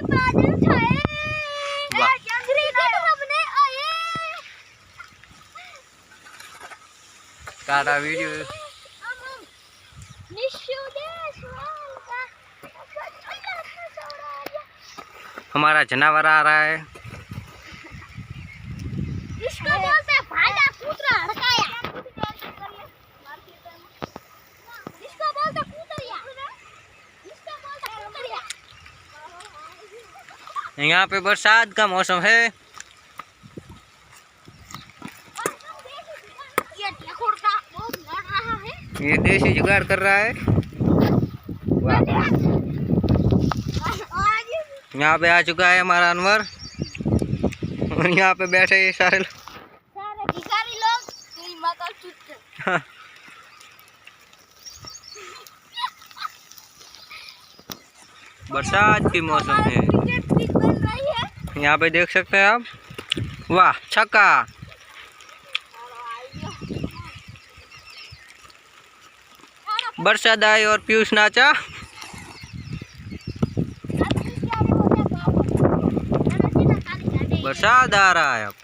बादल छाए वाह काटा वीडियो हमारा जानवर आ रहा है। इसको बोलते हैं भाजा कूतरा हड़काया। इसको बोलते हैं कूतरिया। इसको बोलते हैं कूतरिया। यहाँ पे बरसात का मौसम है। ये ढेकुड़ता बहुत लड़ रहा है। ये देसी जुगाड़ कर रहा है। वाह यहाँ पे आ चुका है हमारा अनवर और यहाँ पे बैठे ये सारे भिखारी लोग तेरी माता चुप। बरसात की मौसम है। यहाँ पे देख सकते हैं आप। वाह छक्का। बरसात आई और पीयूष नाचा। बरसात आ रहा है अब।